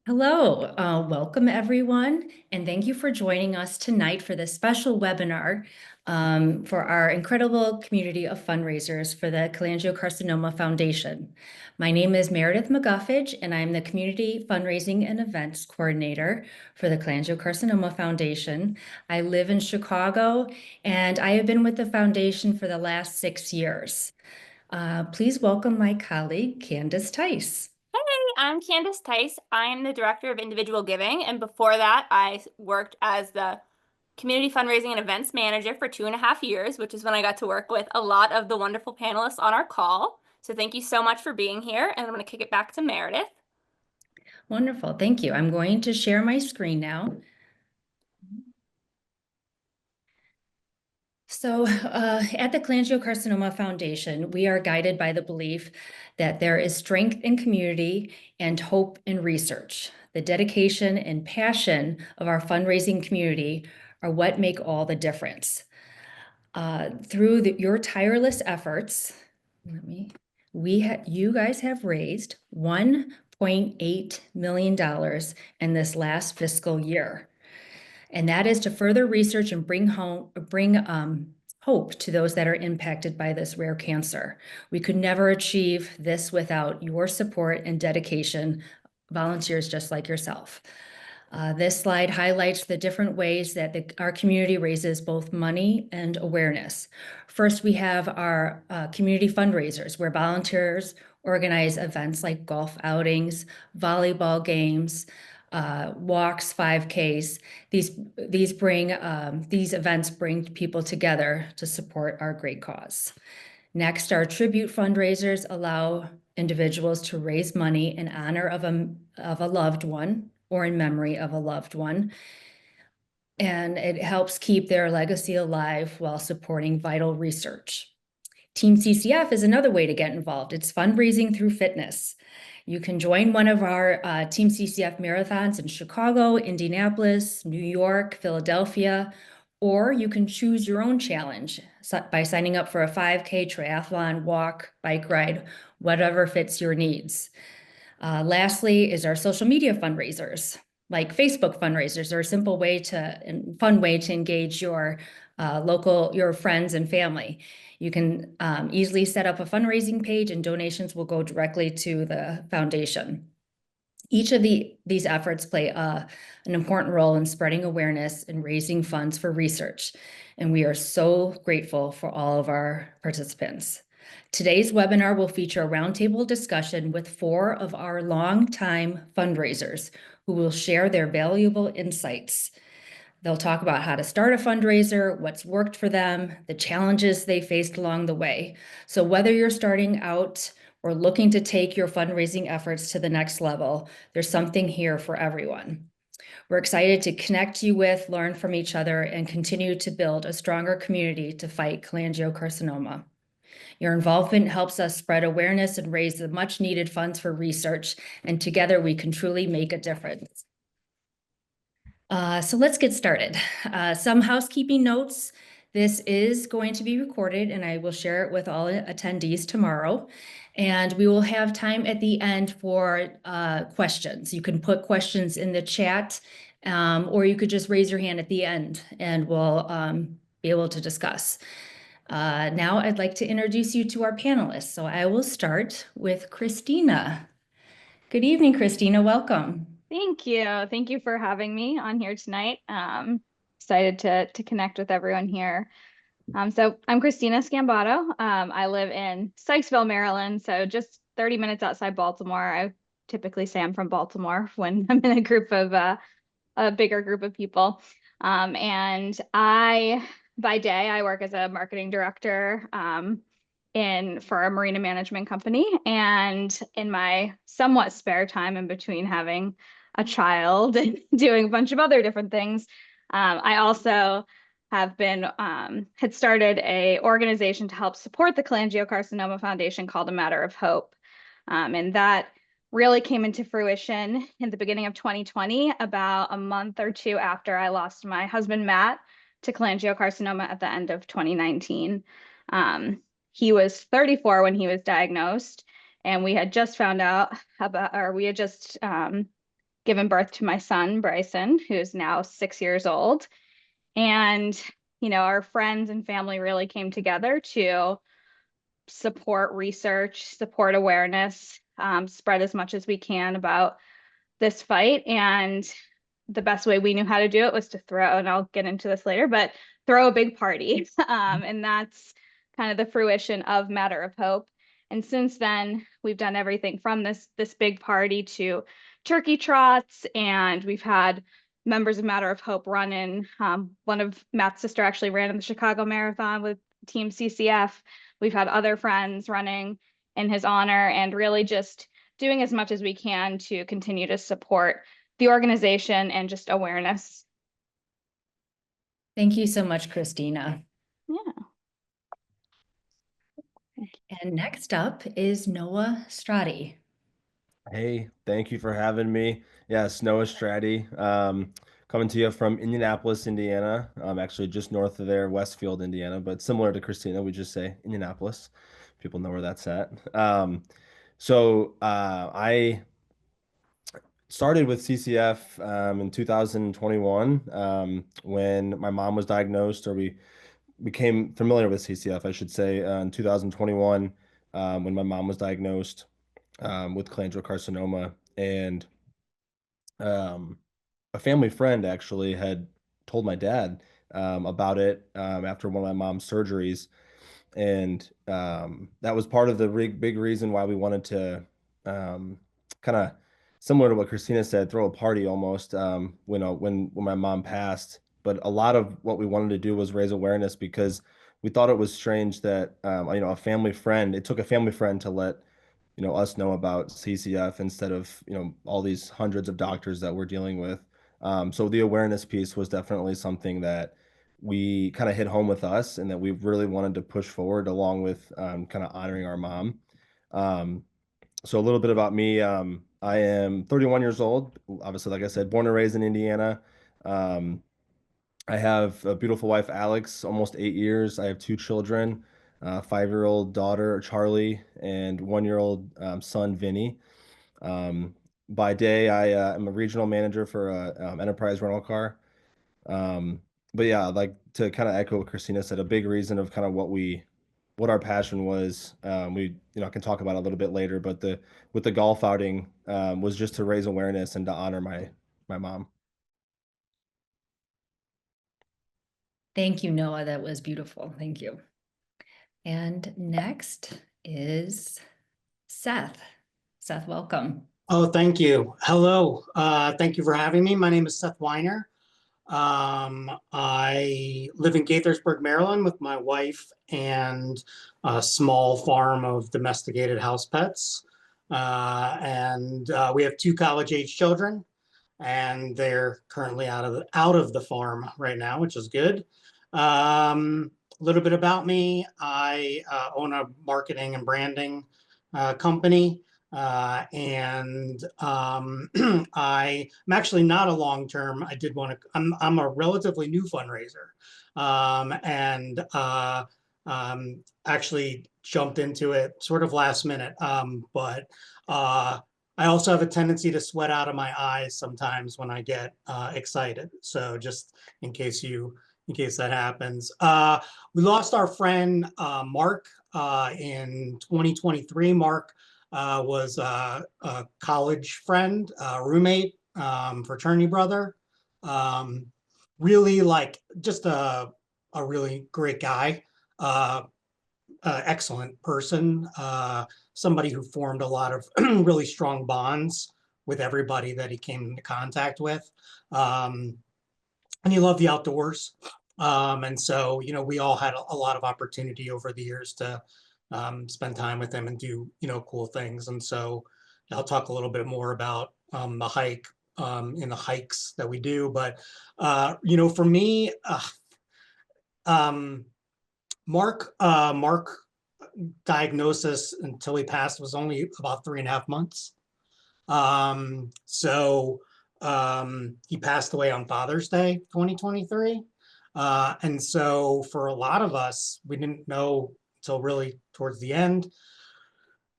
Hello, welcome everyone, and thank you for joining us tonight for this special webinar for our incredible community of fundraisers for the Cholangiocarcinoma Foundation. My name is Meredith McGuffage, and I'm the Community Fundraising and Events Coordinator for the Cholangiocarcinoma Foundation. I live in Chicago, and I have been with the foundation for the last 6 years. Please welcome my colleague, Candace Tise. I'm Candace Tise. I am the Director of Individual Giving, and before that, I worked as the Community Fundraising and Events Manager for 2.5 years, which is when I got to work with a lot of the wonderful panelists on our call. So thank you so much for being here, and I'm going to kick it back to Meredith. Wonderful, thank you. I'm going to share my screen now. So at the Cholangiocarcinoma Foundation, we are guided by the belief that there is strength in community and hope in research. The dedication and passion of our fundraising community are what make all the difference. Through your tireless efforts, you guys have raised $1.8 million in this last fiscal year. And that is to further research and bring hope to those that are impacted by this rare cancer. We could never achieve this without your support and dedication, volunteers just like yourself. This slide highlights the different ways that our community raises both money and awareness. First, we have our community fundraisers, where volunteers organize events like golf outings, volleyball games, walks, 5Ks. These events bring people together to support our great cause. Next, our tribute fundraisers allow individuals to raise money in honor of a loved one or in memory of a loved one. And it helps keep their legacy alive while supporting vital research. Team CCF is another way to get involved. It's fundraising through fitness. You can join one of our Team CCF marathons in Chicago, Indianapolis, New York, Philadelphia, or you can choose your own challenge by signing up for a 5K, triathlon, walk, bike ride, whatever fits your needs. Lastly is our social media fundraisers, like Facebook fundraisers are a simple way and fun way to engage your friends and family. You can easily set up a fundraising page and donations will go directly to the foundation. Each of these efforts play an important role in spreading awareness and raising funds for research. And we are so grateful for all of our participants. Today's webinar will feature a roundtable discussion with 4 of our longtime fundraisers who will share their valuable insights. They'll talk about how to start a fundraiser, what's worked for them, the challenges they faced along the way. So whether you're starting out or looking to take your fundraising efforts to the next level, there's something here for everyone. We're excited to connect you with, learn from each other, and continue to build a stronger community to fight cholangiocarcinoma. Your involvement helps us spread awareness and raise the much needed funds for research, and together we can truly make a difference. So let's get started. Some housekeeping notes. This is going to be recorded and I will share it with all attendees tomorrow. And we will have time at the end for questions. You can put questions in the chat or you could just raise your hand at the end and we'll be able to discuss. Now I'd like to introduce you to our panelists. So I will start with Christina. Good evening, Christina. Welcome. Thank you. Thank you for having me on here tonight. Excited to connect with everyone here. So I'm Christina Scambato. I live in Sykesville, Maryland, so just 30 minutes outside Baltimore. I typically say I'm from Baltimore when I'm in a bigger group of people. And by day, I work as a marketing director for a marina management company. And in my somewhat spare time in between having a child and doing a bunch of other different things, I also had started a organization to help support the Cholangiocarcinoma Foundation called A Matter of Hope. And that really came into fruition in the beginning of 2020, about a month or 2 after I lost my husband, Matt, to cholangiocarcinoma at the end of 2019. He was 34 when he was diagnosed, and we had just found out about, or we had just given birth to my son, Bryson, who's now 6 years old. And, our friends and family really came together to support research, support awareness, spread as much as we can about this fight. And the best way we knew how to do it was to throw, and I'll get into this later, but throw a big party. And that's kind of the fruition of Matter of Hope. And since then, we've done everything from this big party to turkey trots, and we've had members of Matter of Hope run in. One of Matt's sister actually ran in the Chicago Marathon with Team CCF. We've had other friends running in his honor, and really just doing as much as we can to continue to support the organization and just awareness. Thank you so much, Christina. Yeah. And next up is Noah Strati. Hey, thank you for having me. Yes, Noah Strati, coming to you from Indianapolis, Indiana. Actually just north of there, Westfield, Indiana, but similar to Christina, we just say Indianapolis. People know where that's at. I started with CCF in 2021 when my mom was diagnosed, or we became familiar with CCF, I should say, in 2021 when my mom was diagnosed with cholangiocarcinoma. And a family friend actually had told my dad about it after one of my mom's surgeries. And that was part of the big reason why we wanted to kind of, similar to what Christina said, throw a party almost when my mom passed. But a lot of what we wanted to do was raise awareness, because we thought it was strange that a family friend, it took a family friend to let us know about CCF instead of all these hundreds of doctors that we're dealing with. So the awareness piece was definitely something that we kind of hit home with us, and that we really wanted to push forward, along with kind of honoring our mom. So a little bit about me. I am 31 years old. Obviously, like I said, born and raised in Indiana. I have a beautiful wife, Alex, almost 8 years. I have two children, 5-year-old daughter, Charlie, and 1-year-old son, Vinny. By day, I am a regional manager for a enterprise rental car. But yeah, I'd like to kind of echo what Christina said. A big reason of kind of what our passion was. I can talk about it a little bit later, but with the golf outing was just to raise awareness and to honor my mom. Thank you, Noah. That was beautiful. Thank you. And next is Seth. Seth, welcome. Oh, thank you. Hello. Thank you for having me. My name is Seth Weiner. I live in Gaithersburg, Maryland with my wife and a small farm of domesticated house pets. We have 2 college-age children, and they're currently out of the farm right now, which is good. A little bit about me. I own a marketing and branding company. I'm actually not a long-term. I'm a relatively new fundraiser, actually jumped into it sort of last minute. I also have a tendency to sweat out of my eyes sometimes when I get excited. So just in case that happens. We lost our friend Mark in 2023. Mark was a college friend, roommate, fraternity brother. Really just a really great guy, excellent person, somebody who formed a lot of really strong bonds with everybody that he came into contact with. And he loved the outdoors. So, we all had a lot of opportunity over the years to spend time with him and do, cool things. And so I'll talk a little bit more about the hike in the hikes that we do. But, for me, Mark diagnosis until he passed was only about 3.5 months. He passed away on Father's Day, 2023. And so for a lot of us, we didn't know until really towards the end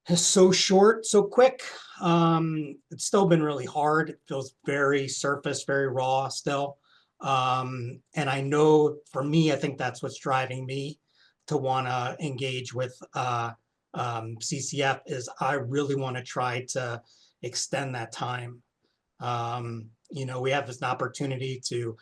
is so short, so quick. It's still been really hard. It feels very surface, very raw still. And I know for me, I think that's what's driving me to want to engage with CCF is I really want to try to extend that time. We have this opportunity to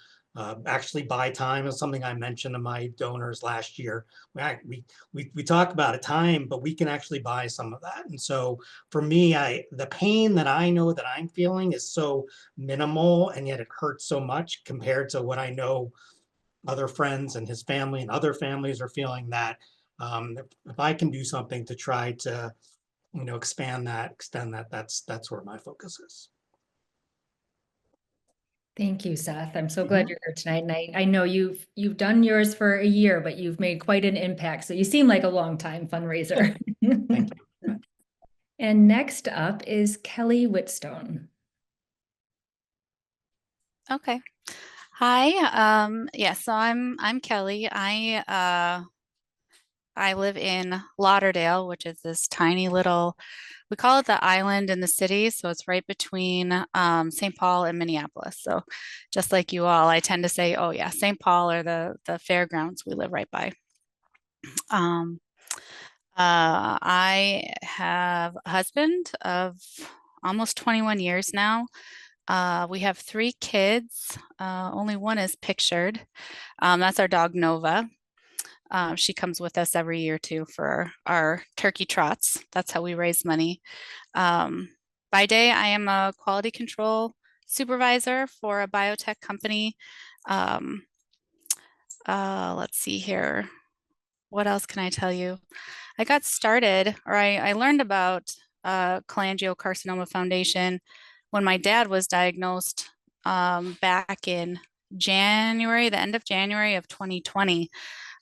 actually buy time is something I mentioned to my donors last year. We talk about a time, but we can actually buy some of that. And so for me, the pain that I know that I'm feeling is so minimal, and yet it hurts so much compared to what I know other friends and his family and other families are feeling, that if I can do something to try to, expand that, extend that, that's where my focus is. Thank you, Seth. I'm so glad you're here tonight. And I know you've done yours for a year, but you've made quite an impact. So you seem like a long time fundraiser. Thank you. And next up is Kelly Whitstone. Okay. Hi. Yeah, so I'm Kelly. I live in Lauderdale, which is this tiny little, we call it the island in the city. So it's right between St. Paul and Minneapolis. So just like you all, I tend to say, oh yeah, St. Paul or the fairgrounds we live right by. I have a husband of almost 21 years now. We have 3 kids. Only one is pictured. That's our dog Nova. She comes with us every year too for our turkey trots. That's how we raise money. By day, I am a quality control supervisor for a biotech company. Let's see here. What else can I tell you? I got started, or I learned about Cholangiocarcinoma Foundation when my dad was diagnosed back in January, the end of January of 2020.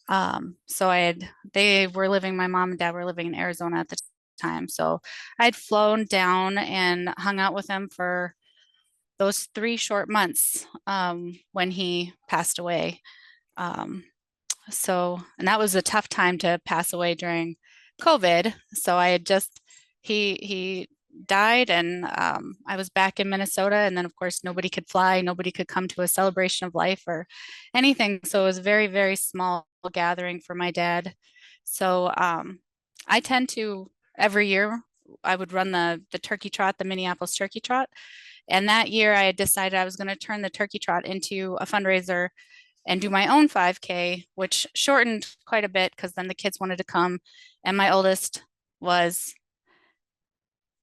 So my mom and dad were living in Arizona at the time. So I'd flown down and hung out with them for those 3 short months when he passed away. And that was a tough time to pass away during COVID. So he died, and I was back in Minnesota, and then of course nobody could fly, nobody could come to a celebration of life or anything. So it was a very, very small gathering for my dad. So I tend to, every year, I would run the turkey trot, the Minneapolis turkey trot. And that year I had decided I was going to turn the turkey trot into a fundraiser and do my own 5K, which shortened quite a bit because then the kids wanted to come. And my oldest was,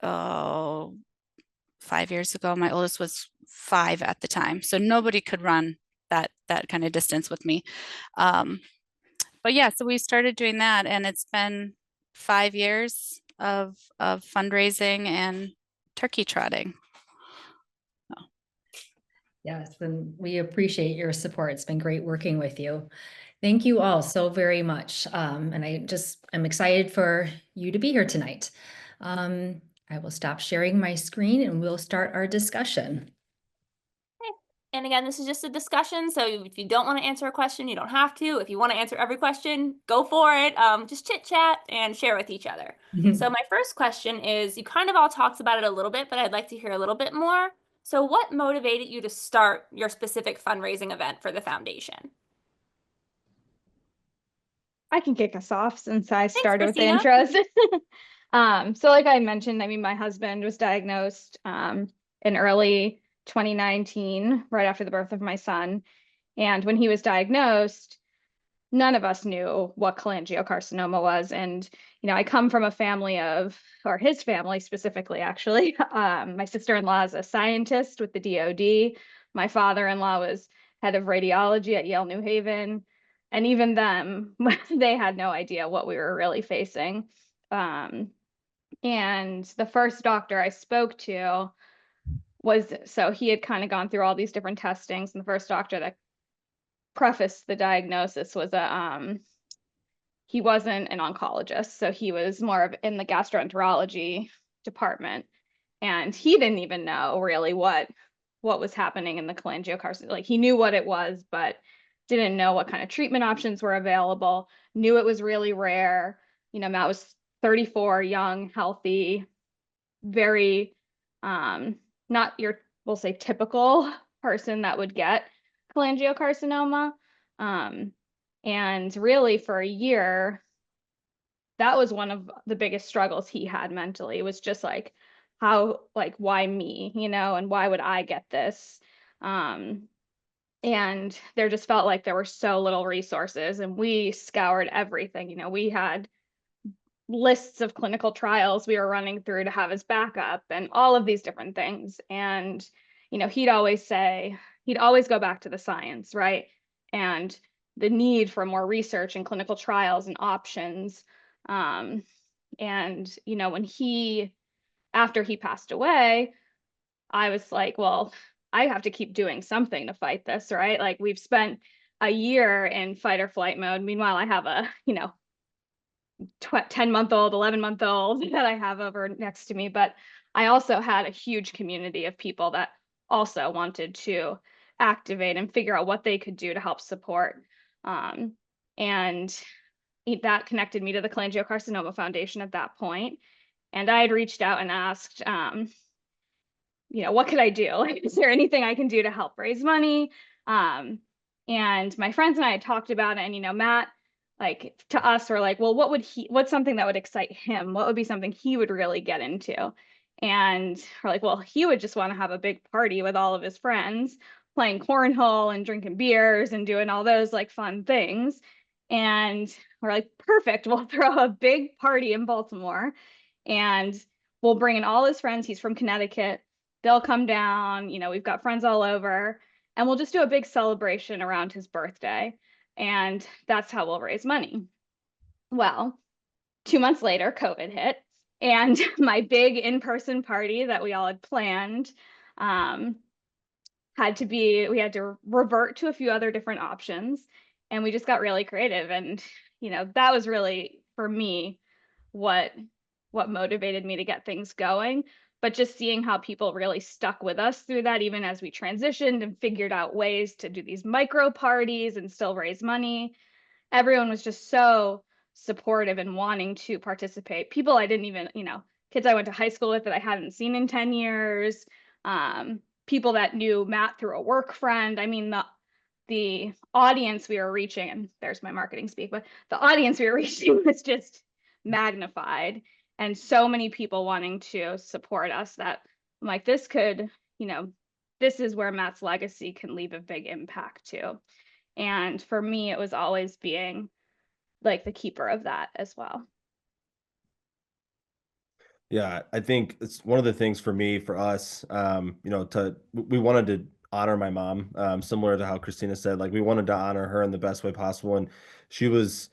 5 years ago, my oldest was 5 at the time. So nobody could run that kind of distance with me. But yeah, so we started doing that, and it's been 5 years of fundraising and turkey trotting. Yes, and we appreciate your support. It's been great working with you. Thank you all so very much. And I'm excited for you to be here tonight. I will stop sharing my screen and we'll start our discussion. And again, this is just a discussion. So if you don't want to answer a question, you don't have to. If you want to answer every question, go for it. Just chit chat and share with each other. So my first question is, you kind of all talked about it a little bit, but I'd like to hear a little bit more. So what motivated you to start your specific fundraising event for the foundation? I can kick us off since I started with the Christina. intros. So like I mentioned, I mean, my husband was diagnosed in early 2019, right after the birth of my son. And when he was diagnosed, none of us knew what cholangiocarcinoma was. And, I come from a family or his family specifically, actually. My sister-in-law is a scientist with the DOD. My father-in-law was head of radiology at Yale New Haven. And even them, they had no idea what we were really facing. And the first doctor I spoke to so he had kind of gone through all these different testings, and the first doctor that prefaced the diagnosis was he wasn't an oncologist, so he was more of in the gastroenterology department, and he didn't even know really what was happening in the cholangiocarcinoma. Like, he knew what it was, but didn't know what kind of treatment options were available. Knew it was really rare. That was 34, young, healthy, very, not your, we'll say, typical person that would get cholangiocarcinoma. And really for a year, that was one of the biggest struggles he had mentally. It was just like, how, like, why me, and why would I get this? And there just felt like there were so little resources, and we scoured everything. We had lists of clinical trials we were running through to have as backup and all of these different things. And, he'd always go back to the science, right? And the need for more research and clinical trials and options. And, after he passed away, I was like, well, I have to keep doing something to fight this, right? Like, we've spent a year in fight or flight mode. Meanwhile, I have a, 10-month-old, 11-month-old that I have over next to me. But I also had a huge community of people that also wanted to activate and figure out what they could do to help support. And that connected me to the Cholangiocarcinoma Foundation at that point. And I had reached out and asked, what could I do? Like, is there anything I can do to help raise money? And my friends and I had talked about it, and, Matt, like, to us, were like, well, what's something that would excite him? What would be something he would really get into? And we're like, well, he would just want to have a big party with all of his friends, playing cornhole and drinking beers and doing all those like fun things. And we're like, perfect, we'll throw a big party in Baltimore, and we'll bring in all his friends. He's from Connecticut. They'll come down, we've got friends all over, and we'll just do a big celebration around his birthday. And that's how we'll raise money. Well, 2 months later, COVID hit, and my big in-person party that we all had planned we had to revert to a few other different options, and we just got really creative. And, that was really, for me, what motivated me to get things going. But just seeing how people really stuck with us through that, even as we transitioned and figured out ways to do these micro parties and still raise money. Everyone was just so supportive and wanting to participate. People I didn't even, kids I went to high school with that I hadn't seen in 10 years. People that knew Matt through a work friend. I mean, the audience we were reaching, and there's my marketing speak, but the audience we were reaching was just magnified. And so many people wanting to support us that I'm like, this is where Matt's legacy can leave a big impact too. And for me, it was always being like the keeper of that as well. Yeah, I think it's one of the things for us, we wanted to honor my mom, similar to how Christina said, like, we wanted to honor her in the best way possible. And she was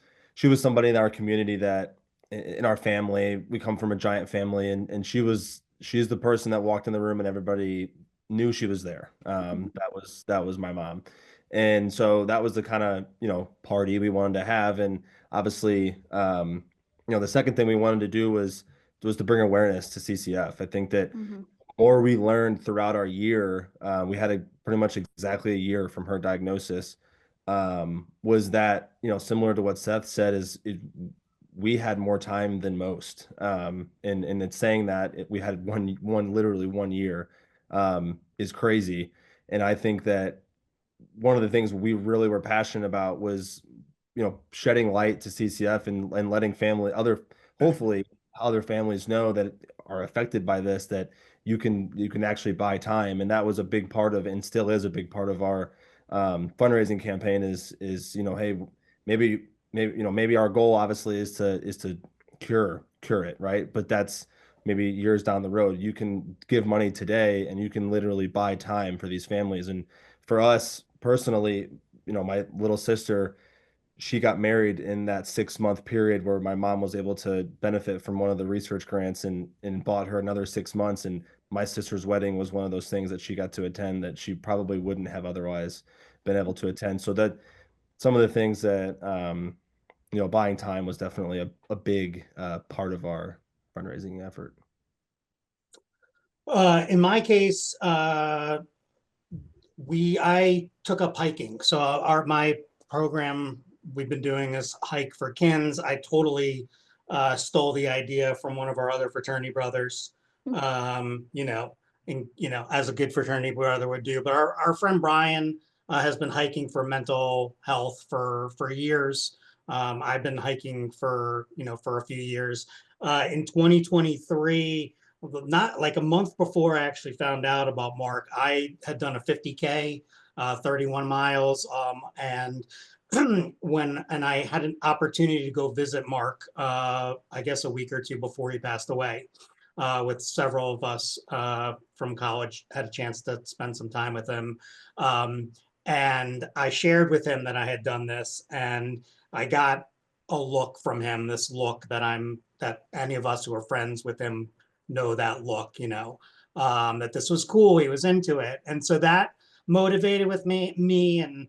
somebody in our community that, in our family, we come from a giant family, and she's the person that walked in the room and everybody knew she was there. That was my mom. And so that was the kind of, party we wanted to have. And obviously, the second thing we wanted to do was to bring awareness to CCF. I think that more we learned throughout our year, we had pretty much exactly a year from her diagnosis, was that, similar to what Seth said, we had more time than most. And it's saying that we had literally 1 year, is crazy. And I think that one of the things we really were passionate about was, shedding light to CCF and letting hopefully other families know that are affected by this, that you can actually buy time. And that was a big part of, and still is a big part of, our fundraising campaign is, hey, maybe our goal obviously is to cure it, right? But that's maybe years down the road. You can give money today and you can literally buy time for these families. And for us personally, my little sister, she got married in that 6-month period where my mom was able to benefit from one of the research grants, and bought her another 6 months. And my sister's wedding was one of those things that she got to attend that she probably wouldn't have otherwise been able to attend. So that some of the things that, buying time was definitely a big part of our fundraising effort. In my case, I took up hiking. So my program we've been doing is Hike for Kins. I totally stole the idea from one of our other fraternity brothers, as a good fraternity brother would do. But our friend Brian has been hiking for mental health for years. I've been hiking for a few years. In 2023, not like a month before I actually found out about Mark, I had done a 50K, 31 miles, and I had an opportunity to go visit Mark, I guess a week or two before he passed away, with several of us from college, had a chance to spend some time with him. And I shared with him that I had done this, and I got a look from him, this look that any of us who are friends with him know that look, that this was cool, he was into it. And so that motivated with me, and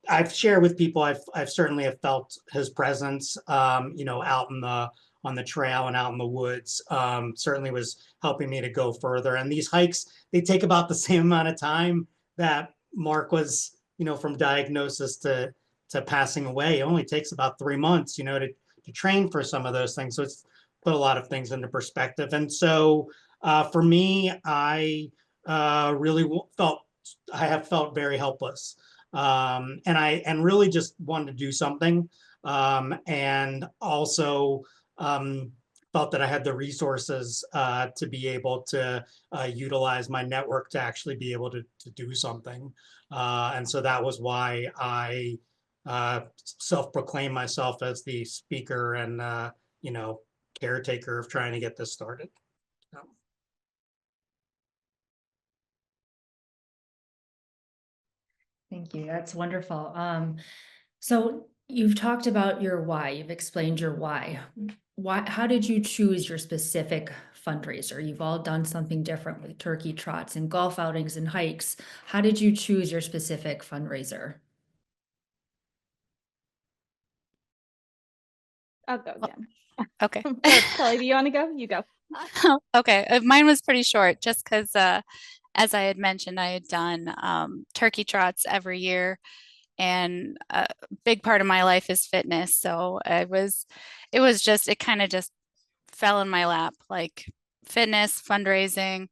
I've shared with people, I've certainly have felt his presence, out on the trail and out in the woods. Certainly was helping me to go further. And these hikes, they take about the same amount of time that Mark was, from diagnosis to passing away. It only takes about 3 months, to train for some of those things. So it's put a lot of things into perspective. And so for me, I really have felt very helpless. And really just wanted to do something, and also felt that I had the resources to be able to utilize my network to actually be able to do something. And so that was why I self-proclaimed myself as the speaker and caretaker of trying to get this started. So. Thank you. That's wonderful. So you've talked about your why. You've explained your why. How did you choose your specific fundraiser? You've all done something different with turkey trots and golf outings and hikes. How did you choose your specific fundraiser? I'll go again. Okay. Kelly, do you want to go? You go. Okay. Mine was pretty short just because, as I had mentioned, I had done turkey trots every year, and a big part of my life is fitness. So it kind of just fell in my lap, like fitness, fundraising,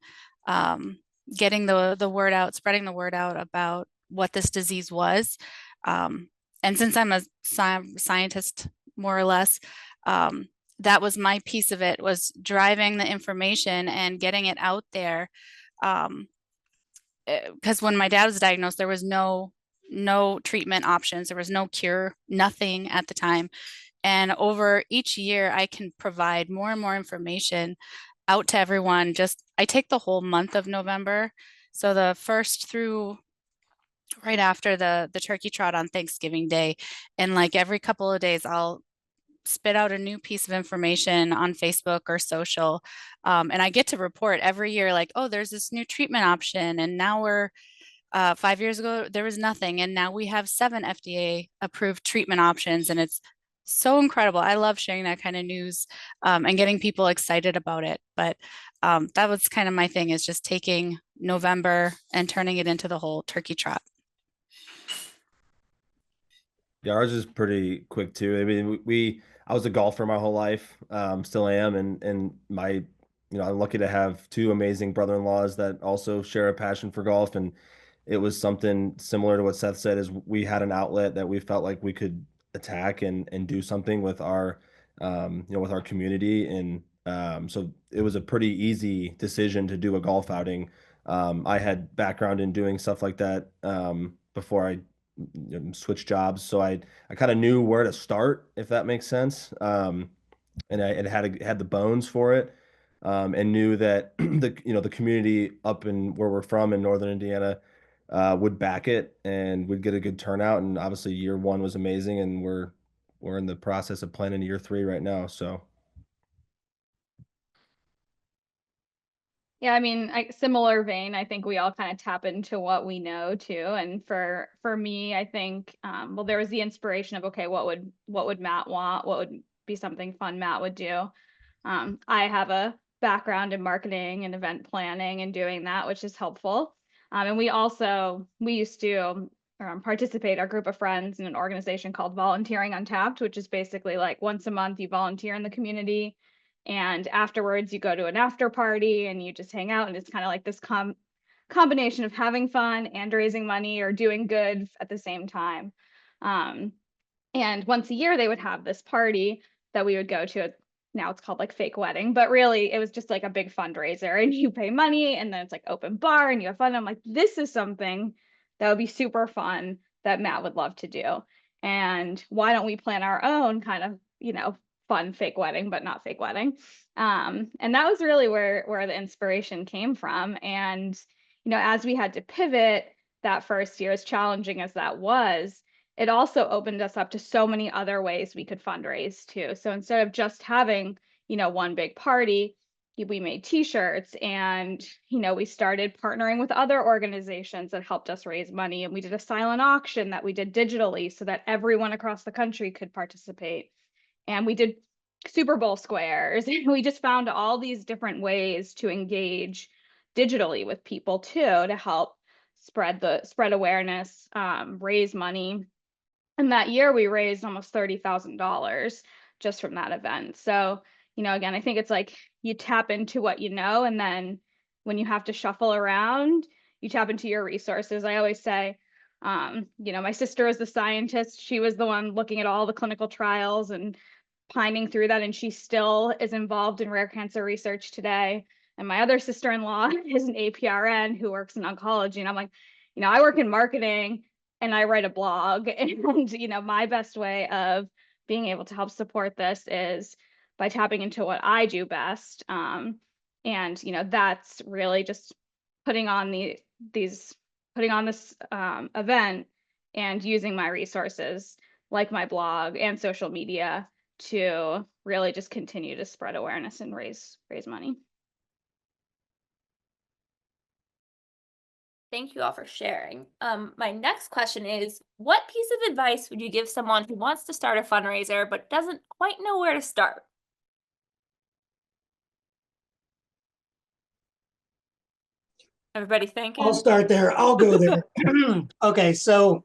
getting the word out, spreading the word out about what this disease was. And since I'm a scientist, more or less, that was my piece of it, was driving the information and getting it out there. Because when my dad was diagnosed, there was no treatment options. There was no cure, nothing at the time. And over each year, I can provide more and more information out to everyone. I take the whole month of November. So the first through right after the turkey trot on Thanksgiving Day. And like every couple of days, I'll spit out a new piece of information on Facebook or social. And I get to report every year, like, oh, there's this new treatment option. And now 5 years ago, there was nothing. And now we have 7 FDA approved treatment options. And it's so incredible. I love sharing that kind of news, and getting people excited about it. But that was kind of my thing, is just taking November and turning it into the whole turkey trot. Yeah, ours is pretty quick too. I mean, I was a golfer my whole life, still am, and I'm lucky to have 2 amazing brother-in-laws that also share a passion for golf, and it was something similar to what Seth said. Is we had an outlet that we felt like we could attack and do something with our, with our community, and so it was a pretty easy decision to do a golf outing. I had background in doing stuff like that before I switch jobs, so I kind of knew where to start, if that makes sense. And I had the bones for it, and knew that the community up in where we're from in northern Indiana would back it and would get a good turnout. And obviously year 1 was amazing, and we're in the process of planning year 3 right now. So Yeah, I mean, similar vein, I think we all kind of tap into what we know too. And for me, I think, well, there was the inspiration of, okay, what would Matt want? What would be something fun Matt would do? I have a background in marketing and event planning and doing that, which is helpful. And we used to, participate, our group of friends, in an organization called Volunteering Untapped, which is basically like once a month you volunteer in the community, and afterwards you go to an after party and you just hang out, and it's kind of like this combination of having fun and raising money or doing good at the same time. And once a year they would have this party that we would go to. Now it's called like fake wedding, but really it was just like a big fundraiser, and you pay money and then it's like open bar and you have fun. I'm like, this is something that would be super fun that Matt would love to do. And why don't we plan our own kind of, fun fake wedding, but not fake wedding. And that was really where the inspiration came from. And, as we had to pivot that first year, as challenging as that was, it also opened us up to so many other ways we could fundraise too. So instead of just having, one big party, we made t-shirts, and, we started partnering with other organizations that helped us raise money. And we did a silent auction that we did digitally so that everyone across the country could participate. And we did Super Bowl squares. We just found all these different ways to engage digitally with people too, to help spread awareness, raise money. And that year we raised almost $30,000 just from that event. So, again, I think it's like you tap into what you know, and then when you have to shuffle around, you tap into your resources. I always say, my sister is the scientist. She was the one looking at all the clinical trials and pining through that, and she still is involved in rare cancer research today. And my other sister-in-law is an APRN who works in oncology. And I'm like, I work in marketing and I write a blog. And, my best way of being able to help support this is by tapping into what I do best. And, that's really just putting on this event and using my resources like my blog and social media to really just continue to spread awareness and raise money. Thank you all for sharing. My next question is, what piece of advice would you give someone who wants to start a fundraiser but doesn't quite know where to start? Everybody thinking? I'll start there. I'll go there. Okay, so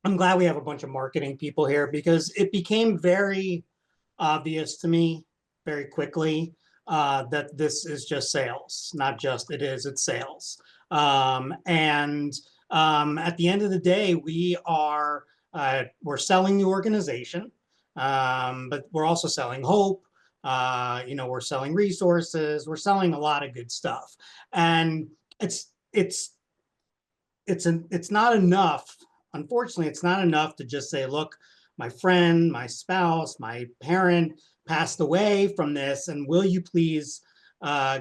I'm glad we have a bunch of marketing people here, because it became very obvious to me very quickly that this is just sales, not just it's sales. And at the end of the day, we're selling the organization, but we're also selling hope. We're selling resources. We're selling a lot of good stuff, and it's not enough. Unfortunately, it's not enough to just say, look, my friend, my spouse, my parent passed away from this, and will you please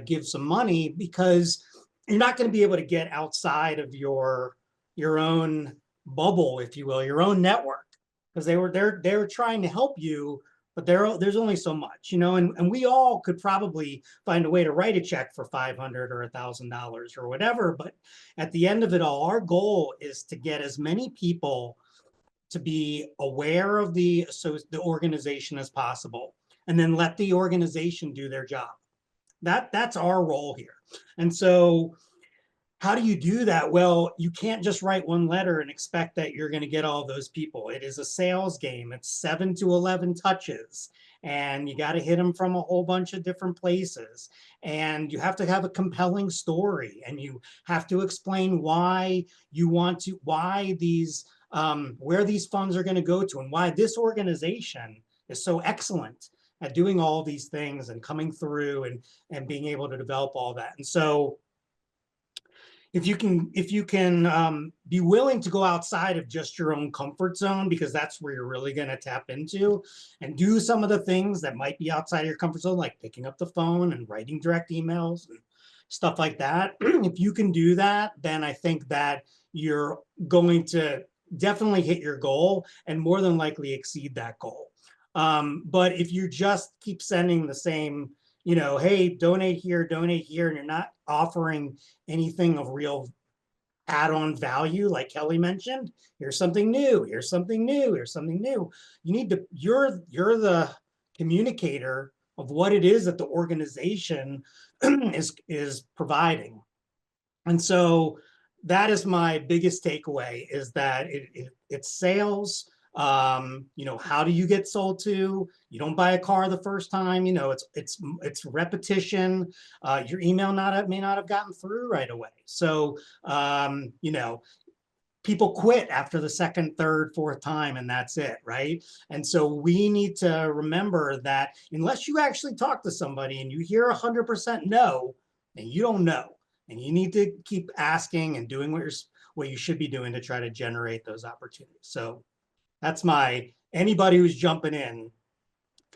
give some money? Because you're not going to be able to get outside of your own bubble, if you will, your own network, because they were trying to help you, but there's only so much, and we all could probably find a way to write a check for $500 or $1,000 or whatever. But at the end of it all, our goal is to get as many people to be aware of the organization as possible, and then let the organization do their job. That's our role here. And so how do you do that? Well, you can't just write one letter and expect that you're going to get all those people. It is a sales game. It's 7 to 11 touches, and you got to hit them from a whole bunch of different places. And you have to have a compelling story, and you have to explain why these, where these funds are going to go to, and why this organization is so excellent at doing all these things and coming through and being able to develop all that. And so if you can be willing to go outside of just your own comfort zone, because that's where you're really going to tap into, and do some of the things that might be outside of your comfort zone, like picking up the phone and writing direct emails and stuff like that. If you can do that, then I think that you're going to definitely hit your goal, and more than likely exceed that goal. But if you just keep sending the same, hey, donate here, and you're not offering anything of real add-on value, like Kelly mentioned, here's something new, here's something new, here's something new. You're the communicator of what it is that the organization is providing. And so that is my biggest takeaway, is that it's sales. You know, how do you get sold to? You don't buy a car the first time. You know, it's repetition. Your email may not have gotten through right away. So you know, people quit after the second, third, fourth time, and that's it, right? And so we need to remember that unless you actually talk to somebody and you hear 100% no, and you don't know, and you need to keep asking and doing what you should be doing to try to generate those opportunities. So that's anybody who's jumping in,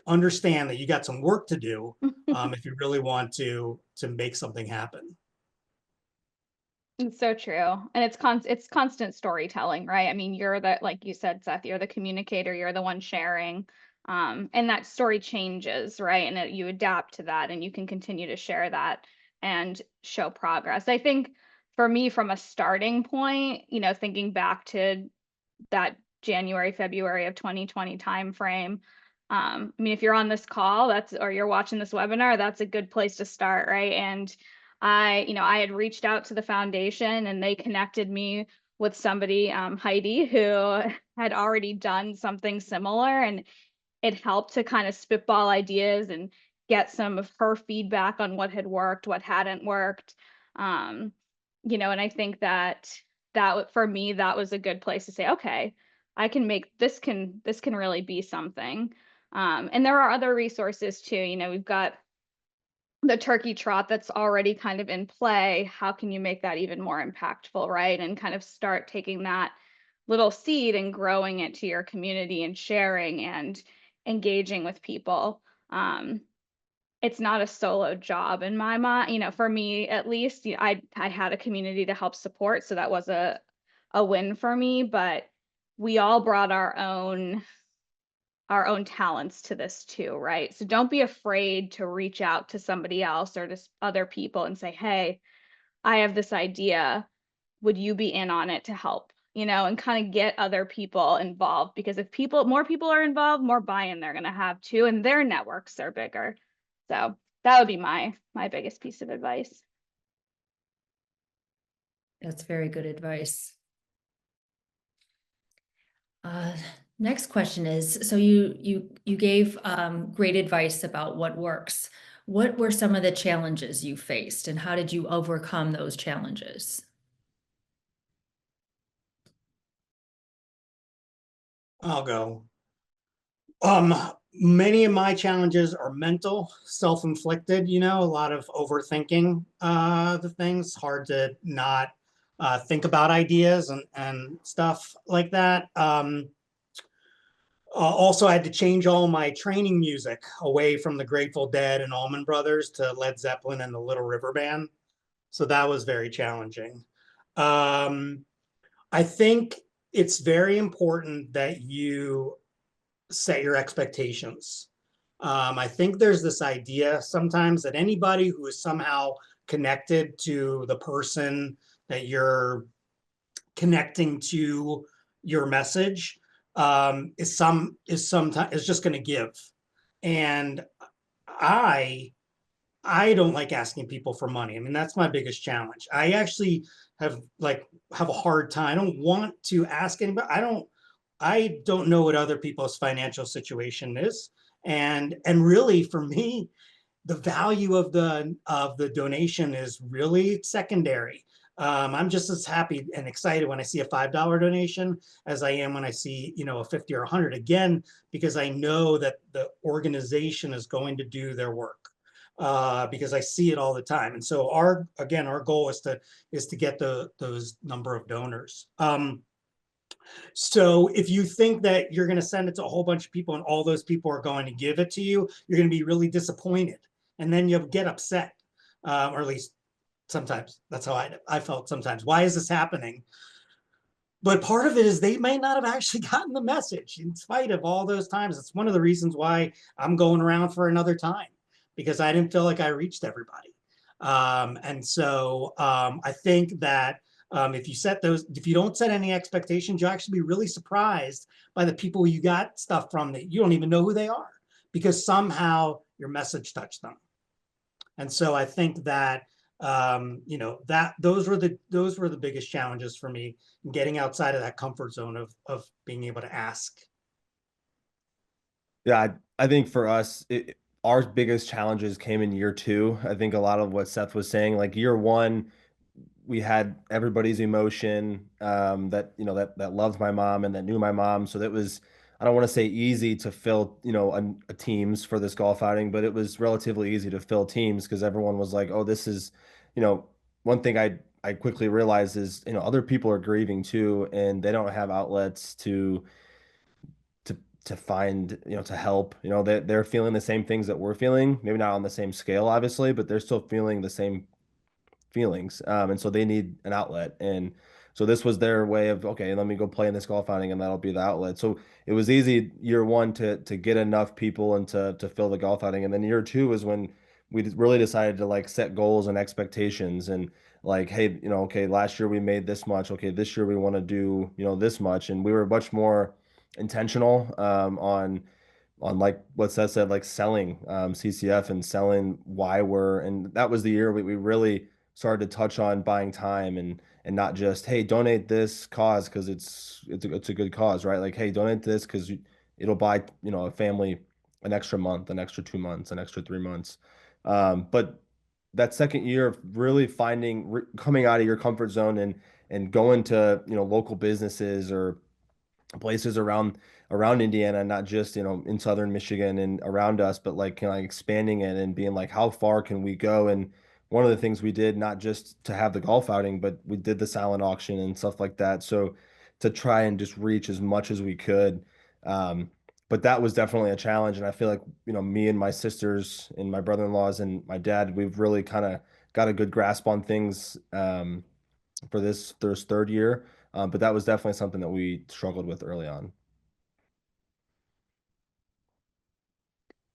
understand that you got some work to do if you really want to make something happen. It's so true. And it's constant storytelling, right? I mean, you're the, like you said, Seth, you're the communicator, you're the one sharing. And that story changes, right? And you adapt to that, and you can continue to share that and show progress. I think for me, from a starting point, you know, thinking back to that January, February of 2020 timeframe. I mean, if you're on this call, or you're watching this webinar, that's a good place to start, right? And I had reached out to the foundation, and they connected me with somebody, Heidi, who had already done something similar, and it helped to kind of spitball ideas and get some of her feedback on what had worked, what hadn't worked. You know, and I think that for me, that was a good place to say, okay, I can make this can really be something. And there are other resources too. You know, we've got the turkey trot that's already kind of in play. How can you make that even more impactful, right? And kind of start taking that little seed and growing it to your community and sharing and engaging with people. It's not a solo job in my mind, you know, for me at least. I had a community to help support, so that was a win for me, but we all brought our own talents to this too, right? So don't be afraid to reach out to somebody else or to other people and say, hey, I have this idea, would you be in on it to help? You know, and kind of get other people involved, because if more people are involved, more buy-in they're going to have too, and their networks are bigger. So that would be my biggest piece of advice. That's very good advice. Next question is, so you gave great advice about what works. What were some of the challenges you faced, and how did you overcome those challenges? I'll go. Many of my challenges are mental, self-inflicted, you know, a lot of overthinking the things, hard to not think about ideas and stuff like that. Also, I had to change all my training music away from the Grateful Dead and Allman Brothers to Led Zeppelin and the Little River Band. So that was very challenging. I think it's very important that you set your expectations. I think there's this idea sometimes that anybody who is somehow connected to the person that you're connecting to your message is just going to give. And I don't like asking people for money. I mean, that's my biggest challenge. I actually have a hard time. I don't want to ask anybody. I don't know what other people's financial situation is. And really for me, the value of the donation is really secondary. I'm just as happy and excited when I see a $5 donation as I am when I see, you know, a 50 or 100, again, because I know that the organization is going to do their work. Because I see it all the time. And so our goal is to get those number of donors. So if you think that you're going to send it to a whole bunch of people and all those people are going to give it to you, you're going to be really disappointed. And then you'll get upset, or at least sometimes that's how I felt sometimes. Why is this happening? But part of it is they may not have actually gotten the message in spite of all those times. It's one of the reasons why I'm going around for another time, because I didn't feel like I reached everybody. And so I think that if you don't set any expectations, you'll actually be really surprised by the people you got stuff from that you don't even know who they are, because somehow your message touched them. And so I think that You know, those were the biggest challenges for me, getting outside of that comfort zone of being able to ask. Yeah, I think for us, our biggest challenges came in year two. I think a lot of what Seth was saying, like year one, we had everybody's emotion, that that loved my mom and that knew my mom. So that was, I don't want to say easy to fill a teams for this golf outing, but it was relatively easy to fill teams because everyone was like, oh, this is, you know, one thing I quickly realized is other people are grieving too, and they don't have outlets to to find, to help. They're feeling the same things that we're feeling, maybe not on the same scale obviously, but they're still feeling the same feelings. And so they need an outlet. And so this was their way of, okay, let me go play in this golf outing and that'll be the outlet. So it was easy year one to get enough people and to fill the golf outing. And then year two is when we really decided to like set goals and expectations and like, hey, okay, last year we made this much. Okay, this year we want to do, this much. And we were much more intentional, on like what Seth said, like selling, CCF and selling why and that was the year we really started to touch on buying time and not just, hey, donate this cause because it's a good cause, right? Like, hey, donate this because it'll buy a family an extra month, an extra 2 months, an extra 3 months. But that second year of really coming out of your comfort zone and going to local businesses or places around Indiana, not just in southern Michigan and around us, but like kind of like expanding it and being like, how far can we go? And one of the things we did, not just to have the golf outing, but we did the silent auction and stuff like that. So to try and just reach as much as we could. But that was definitely a challenge. And I feel like, me and my sisters and my brother-in-laws and my dad, we've really kind of got a good grasp on things, for this third year. But that was definitely something that we struggled with early on.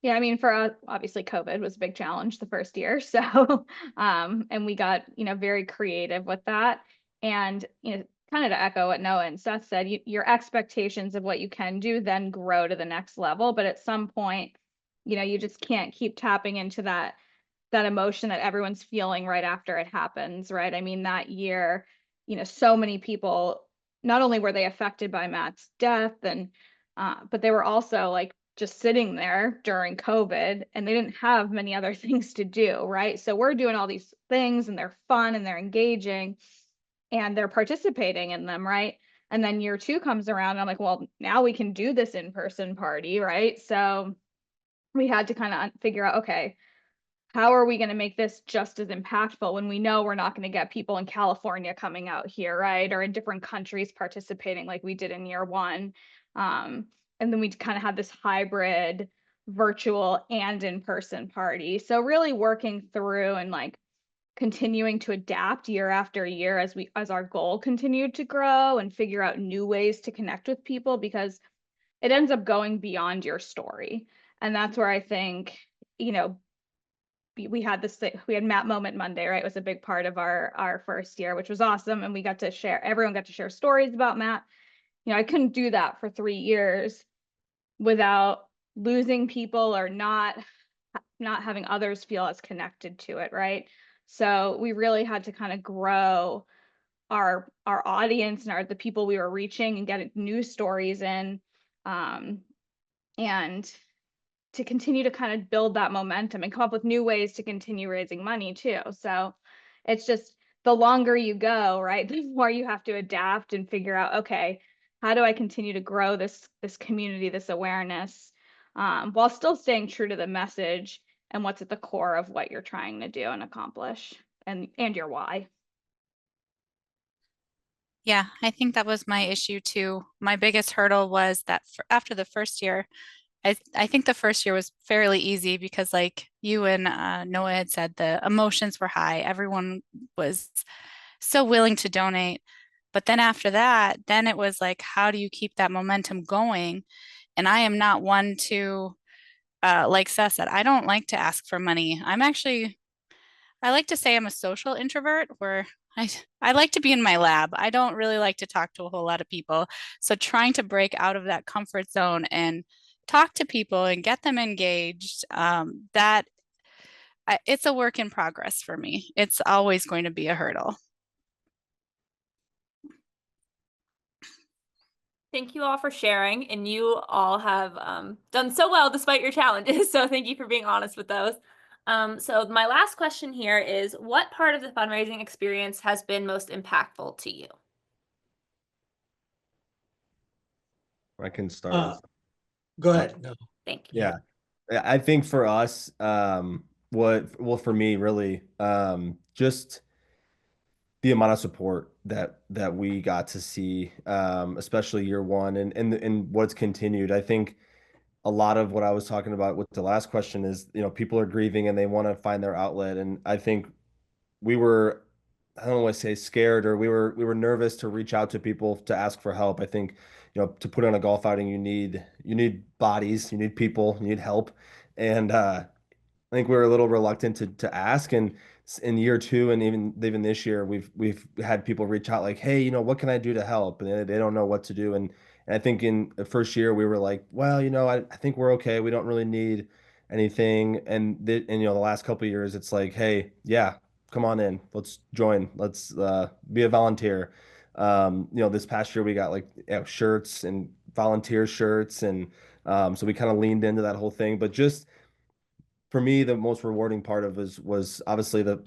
Yeah, I mean, for us, obviously COVID was a big challenge the first year. So, and we got, very creative with that. And, kind of to echo what Noah and Seth said, your expectations of what you can do then grow to the next level. But at some point, you just can't keep tapping into that emotion that everyone's feeling right after it happens, right? I mean, that year, so many people, not only were they affected by Matt's death but they were also like just sitting there during COVID and they didn't have many other things to do, right? So we're doing all these things and they're fun and they're engaging and they're participating in them, right? And then year two comes around and I'm like, well, now we can do this in-person party, right? So we had to kind of figure out, okay, how are we going to make this just as impactful when we know we're not going to get people in California coming out here, right? Or in different countries participating like we did in year one. And then we kind of had this hybrid virtual and in-person party. So really working through and like continuing to adapt year after year as our goal continued to grow and figure out new ways to connect with people, because it ends up going beyond your story. And that's where I think, we had Matt Moment Monday, right? It was a big part of our first year, which was awesome. And everyone got to share stories about Matt. I couldn't do that for 3 years without losing people or not having others feel as connected to it, right? So we really had to kind of grow our audience and the people we were reaching and get new stories in, and to continue to kind of build that momentum and come up with new ways to continue raising money too. So it's just the longer you go, right, the more you have to adapt and figure out, okay, how do I continue to grow this community, this awareness, while still staying true to the message and what's at the core of what you're trying to do and accomplish and your why. Yeah, I think that was my issue too. My biggest hurdle was that after the first year, I think the first year was fairly easy because like you and Noah had said, the emotions were high. Everyone was so willing to donate. But then after that, then it was like, how do you keep that momentum going? And I am not one to, like Seth said, I don't like to ask for money. I like to say I'm a social introvert where I like to be in my lab. I don't really like to talk to a whole lot of people. So trying to break out of that comfort zone and talk to people and get them engaged, that it's a work in progress for me. It's always going to be a hurdle. Thank you all for sharing, and you all have done so well despite your challenges. So thank you for being honest with those. So my last question here is, what part of the fundraising experience has been most impactful to you? I can start. Go ahead. No. Thank you. Yeah. I think for us, for me, really, just the amount of support that we got to see, especially year one and what's continued. I think a lot of what I was talking about with the last question is, people are grieving and they want to find their outlet. And I think we were, I don't want to say scared, or we were nervous to reach out to people to ask for help. I think, to put on a golf outing, you need bodies, you need people, you need help. And I think we were a little reluctant to ask. And in year two, and even this year, we've had people reach out like, hey, what can I do to help? And they don't know what to do. And I think in the first year we were like, well, I think we're okay. We don't really need anything. And the last couple of years, it's like, hey, yeah, come on in, let's join, let's be a volunteer. This past year we got like shirts and volunteer shirts, and so we kind of leaned into that whole thing. But just for me, the most rewarding part of was obviously the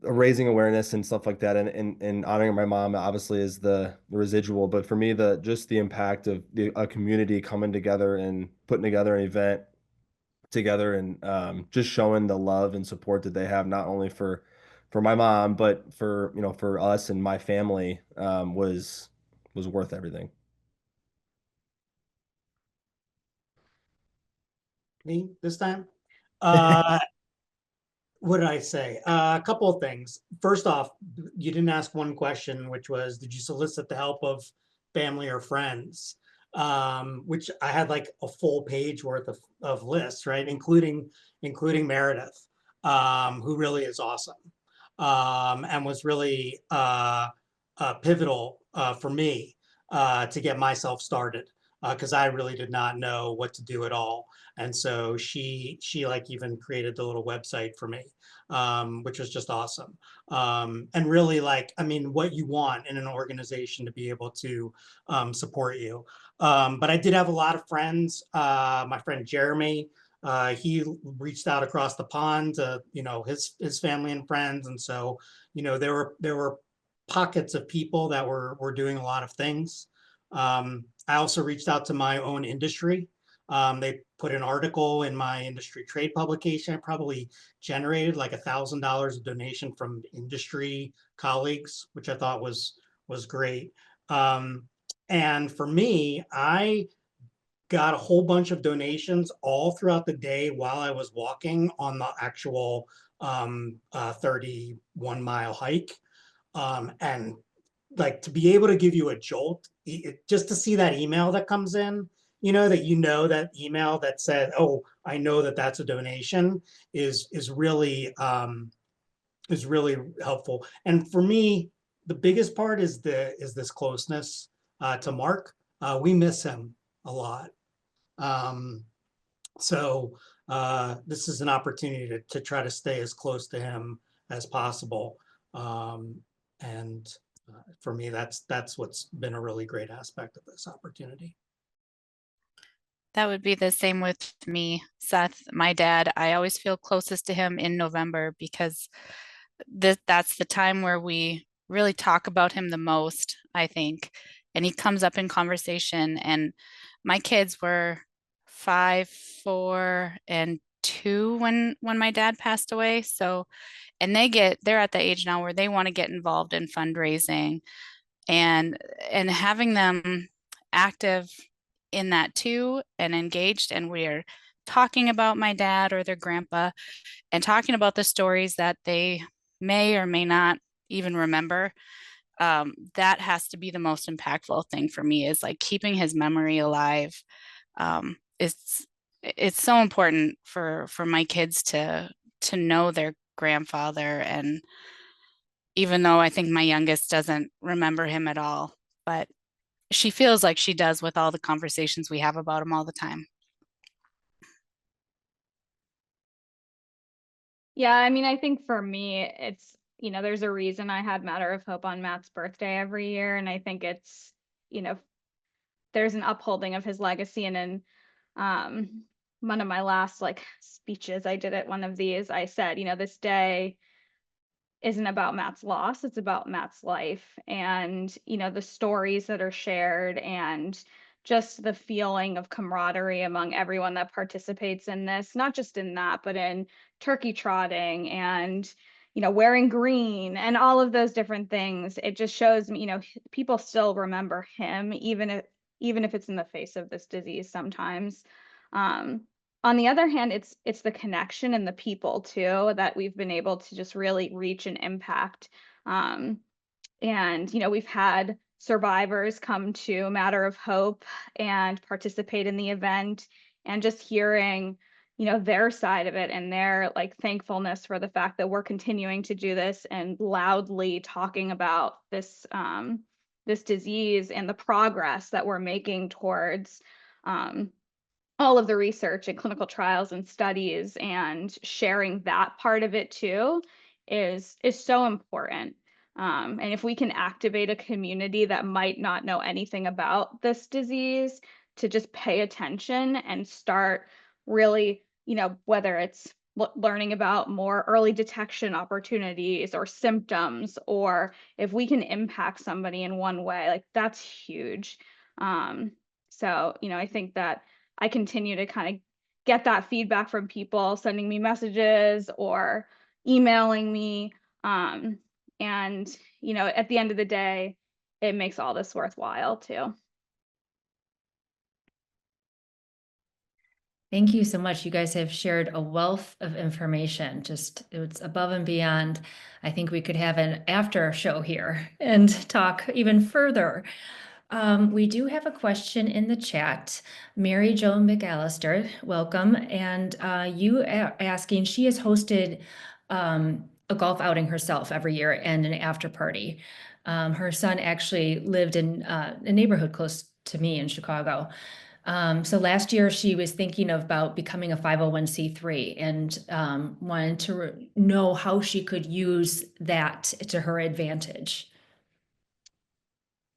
raising awareness and stuff like that, and honoring my mom obviously is the residual. But for me, just the impact of a community coming together and putting together an event together, and just showing the love and support that they have, not only for my mom, but for us and my family, was worth everything. Me this time? What did I say? A couple of things. First off, you didn't ask one question, which was, did you solicit the help of family or friends? Which I had like a full page worth of lists, right? Including Meredith, who really is awesome, and was really pivotal for me to get myself started, because I really did not know what to do at all. And so she like even created the little website for me, which was just awesome. And really, like, I mean, what you want in an organization to be able to support you. But I did have a lot of friends. My friend Jeremy, he reached out across the pond to, his family and friends. And so, there were pockets of people that were doing a lot of things. I also reached out to my own industry. They put an article in my industry trade publication. I probably generated like $1,000 of donation from industry colleagues, which I thought was great. And for me, I got a whole bunch of donations all throughout the day while I was walking on the actual 31-mile hike. And like, to be able to give you a jolt, just to see that email that comes in, that email that said, oh, I know that that's a donation, is really helpful. And for me, the biggest part is this closeness to Mark. We miss him a lot. So this is an opportunity to try to stay as close to him as possible. And for me, that's what's been a really great aspect of this opportunity. That would be the same with me, Seth. My dad, I always feel closest to him in November, because that's the time where we really talk about him the most, I think. And he comes up in conversation. And my kids were 5, 4, and 2 when my dad passed away. So, and they're at the age now where they want to get involved in fundraising, and having them active in that too, and engaged. And we're talking about my dad or their grandpa, and talking about the stories that they may or may not even remember. That has to be the most impactful thing for me, is like keeping his memory alive. It's so important for my kids to know their grandfather. And even though I think my youngest doesn't remember him at all, but she feels like she does with all the conversations we have about him all the time. Yeah, I mean, I think for me, it's, there's a reason I had Matter of Hope on Matt's birthday every year. And I think it's, there's an upholding of his legacy. And in one of my last like speeches I did at one of these, I said, this day isn't about Matt's loss, it's about Matt's life. And, the stories that are shared and just the feeling of camaraderie among everyone that participates in this, not just in that, but in turkey trotting and, wearing green and all of those different things. It just shows me, people still remember him, even if it's in the face of this disease sometimes. On the other hand, it's the connection and the people too that we've been able to just really reach and impact. And we've had survivors come to Matter of Hope and participate in the event, and just hearing their side of it and their like thankfulness for the fact that we're continuing to do this and loudly talking about this this disease and the progress that we're making towards all of the research and clinical trials and studies, and sharing that part of it too is so important. And if we can activate a community that might not know anything about this disease to just pay attention and start really, whether it's learning about more early detection opportunities or symptoms, or if we can impact somebody in one way, like that's huge. So, I think that I continue to kind of get that feedback from people sending me messages or emailing me. And, at the end of the day, it makes all this worthwhile too. Thank you so much. You guys have shared a wealth of information. Just it's above and beyond. I think we could have an after show here and talk even further. We do have a question in the chat. Mary Jo McAllister, welcome. And you are asking, she has hosted a golf outing herself every year and an after party. Her son actually lived in a neighborhood close to me in Chicago. So last year she was thinking about becoming a 501c3 and wanted to know how she could use that to her advantage.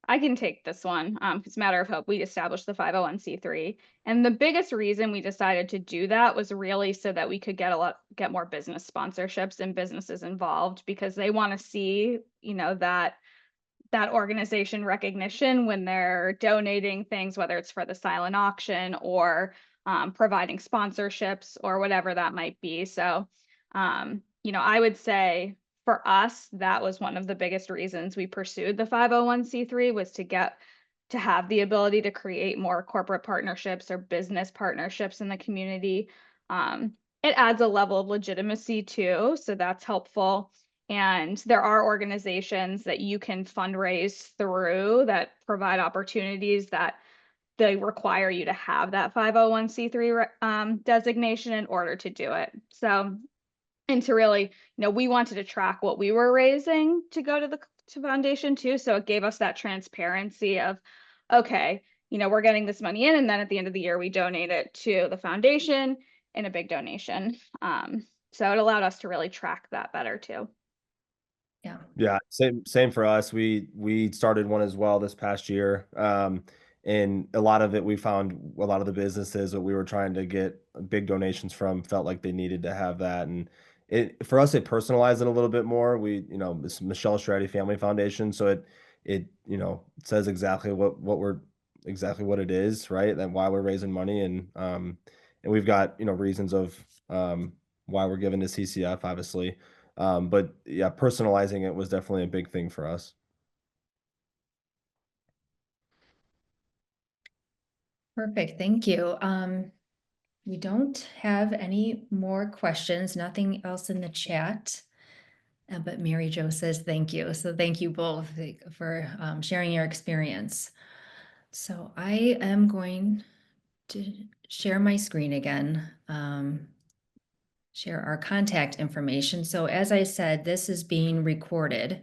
I can take this one. It's Matter of Hope. We established the 501c3. And the biggest reason we decided to do that was really so that we could get more business sponsorships and businesses involved, because they want to see, that organization recognition when they're donating things, whether it's for the silent auction or providing sponsorships or whatever that might be. So, I would say for us, that was one of the biggest reasons we pursued the 501c3, was to have the ability to create more corporate partnerships or business partnerships in the community. It adds a level of legitimacy too, so that's helpful. And there are organizations that you can fundraise through that provide opportunities that they require you to have that 501c3 designation in order to do it. So, and to really, we wanted to track what we were raising to go to the foundation too. So it gave us that transparency of, okay, we're getting this money in, and then at the end of the year, we donate it to the foundation in a big donation. So it allowed us to really track that better too. Yeah, same for us. We started one as well this past year. And a lot of it, we found a lot of the businesses that we were trying to get big donations from felt like they needed to have that. And for us, it personalized it a little bit more. It's Michelle Strati Family Foundation. So it says exactly what it is, right? And why we're raising money. And we've got, reasons of why we're giving to CCF, obviously. But yeah, personalizing it was definitely a big thing for us. Perfect, thank you. We don't have any more questions, nothing else in the chat. But Mary Jo says thank you. So thank you both for sharing your experience. So I am going to share my screen again, share our contact information. So as I said, this is being recorded.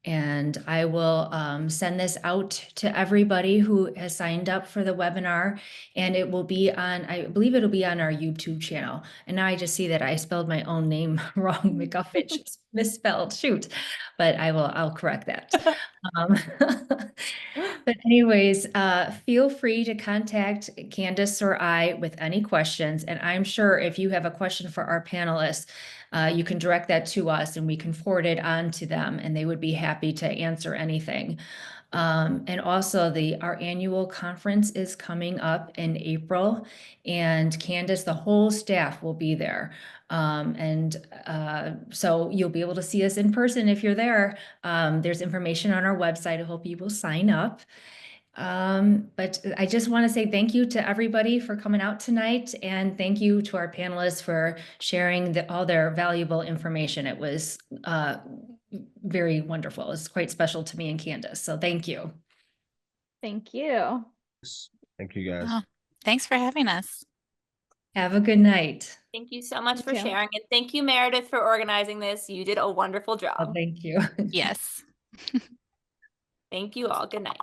And I will send this out to everybody who has signed up for the webinar. And it will be on, I believe it'll be on our YouTube channel. And now I just see that I spelled my own name wrong, McGuffage, misspelled, shoot. But I'll correct that. But anyways, feel free to contact Candace or I with any questions. And I'm sure if you have a question for our panelists, you can direct that to us and we can forward it on to them and they would be happy to answer anything. And also our annual conference is coming up in April and Candace, the whole staff will be there. So you'll be able to see us in person if you're there. There's information on our website. I hope you will sign up. But I just want to say thank you to everybody for coming out tonight and thank you to our panelists for sharing all their valuable information. It was very wonderful. It's quite special to me and Candace. So thank you. Thank you. Thank you, guys. Oh, thanks for having us. Have a good night. Thank you so much You for too. sharing. And thank you, Meredith, for organizing this. You did a wonderful Oh, job. thank you. Yes. Thank you all. Good night.